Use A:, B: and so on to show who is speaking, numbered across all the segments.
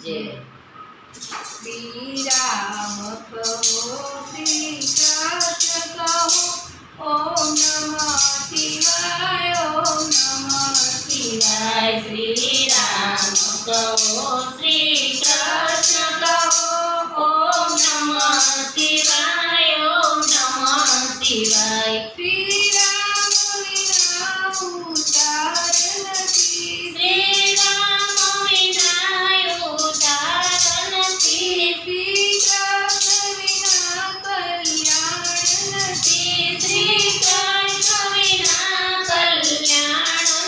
A: जय।
B: श्री राम कहो श्री कृष्ण कहो ओम नमः शिवाय ओम नमः शिवाय।
A: श्री राम कहो श्री कृष्ण कहो ओम नमः शिवाय ओम नमः शिवाय।
B: श्री राम विना उद्धार नहीं,
A: श्री राम विना उद्धार नहीं,
B: श्री कृष्ण विना कल्याण नहीं,
A: श्री कृष्ण विना कल्याण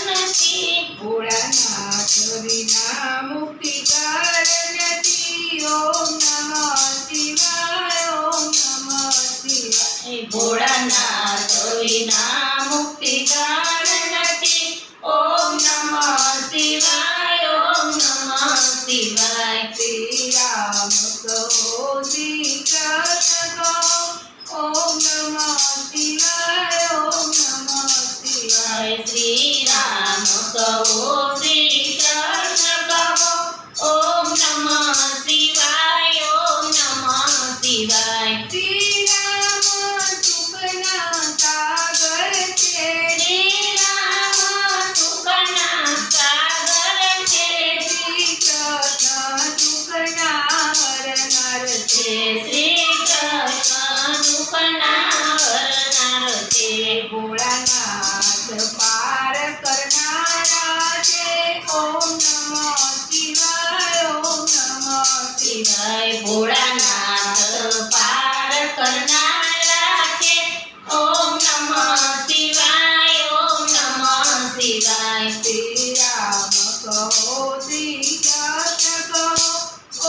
A: नहीं।
B: भोलानाथ विना मुक्ति कारण नहीं, ओम नमः शिवाय ओम नमः शिवाय।
A: भोळानाथ विना मुक्ति कारण नहीं, ओम नमः शिवाय ओम नमः शिवाय।
B: श्री राम कहो श्री कृष्ण कहो ओम नमः शिवाय ओम नमः शिवाय।
A: श्री राम कहो श्री कृष्ण कहो ओम नमः शिवाय ओम नमः शिवाय।
B: श्री राम सुखना सागर छे,
A: श्री राम सुखना सागर छे,
B: श्री कृष्ण सुखना हरनार छे।
A: श्री कृष्ण दुखना हरनार छे।
B: भोलानाथ पार करनारा छे, ओम नमः शिवाय ओम नमः शिवाय।
A: शिवाय भोळानाथ पार करनारा छे, ओम नमः शिवाय ओम नमः शिवाय।
B: श्री राम कहो श्री कृष्ण कहो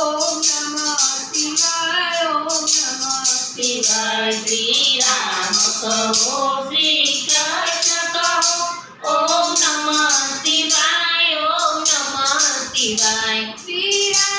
B: ओम नमः शिवाय ओम नमः
A: शिवाय। श्री राम कहो श्री कृष्ण कहो ओम नमः शिवाय ओम नमः शिवाय।
B: श्री राम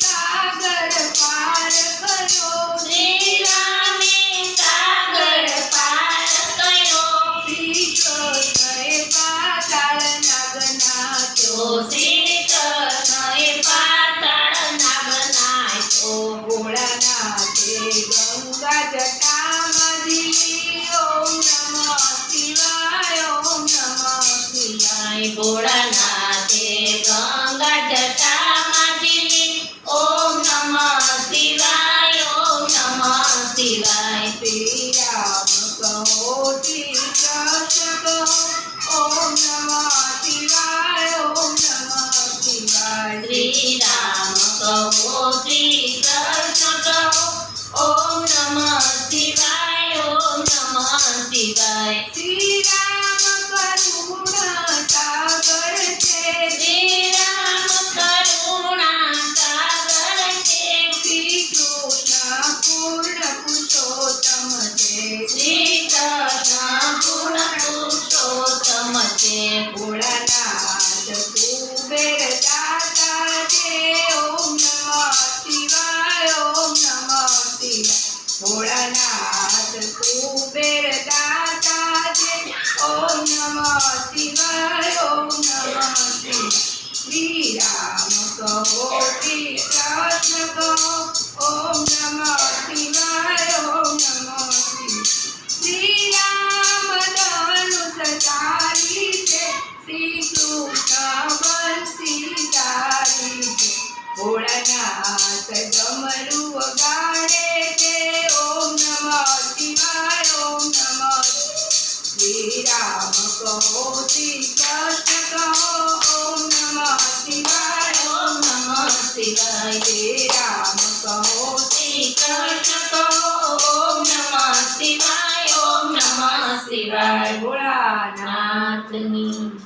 B: सागर पार करो,
A: श्री रामे सागर पार कयो,
B: श्री कृष्ण पाताल नागनाथो।
A: श्री कृष्णए पाताळ नागनाथो।
B: भोलानाथे गंगा जटाમાં ઝીલી, ઓમ નમઃ શિવાય ઓમ નમઃ શિવાય।
A: ભોળાનાથે ગંગા જટામાં ઝીલી, ઓમ નમઃ શિવાય ઓમ નમઃ શિવાય।
B: શ્રી રામ કહો શ્રી કૃષ્ણ કહો ઓમ નમઃ શિવાય ઓમ નમઃ શિવાય।
A: શ્રી રામ કહો શ્રી કૃષ્ણ કહો ઓમ નમઃ શિવાય ઓમ નમઃ શિવાય।
B: શ્રી રામ કરુણા સાગર છે,
A: શ્રી રામ કરુણા સાગર છે,
B: શ્રી કૃષ્ણ પૂર્ણ પુરુષોત્તમ છે।
A: શ્રી કૃષ્ણ પૂર્ણ પુરુષોત્તમ છે।
B: ભોળાનાથ કુબેર દાતા છે, ઓમ નમઃ શિવાય ઓમ નમઃ શિવાય। ભોળાનાથ કુબેર દાતા છે, ઓમ નમઃ શિવાય ઓમ નમઃ શિવાય। શ્રી રામ કહો શ્રી કૃષ્ણ કહો ઓમ નમઃ શિવાય ઓમ નમઃ શિવાય। શ્રી રામ ધનુષ ધારી છે, શ્રી કૃષ્ણ બંસી ધારી છે। ભોળાનાથ ડમરુ વગાડે છે, ઓમ નમઃ શિવાય ઓમ નમઃ શિવાય। શ્રી રામ કહો શ્રી કૃષ્ણ કહો ઓમ નમઃ શિવાય
A: ઓમ નમઃ શિવાય।
B: શ્રી રામ કહો
A: શ્રી કૃષ્ણ કહો ઓમ નમઃ શિવાય ઓમ નમઃ શિવાય।
B: ભોળાનાથ
A: નાથની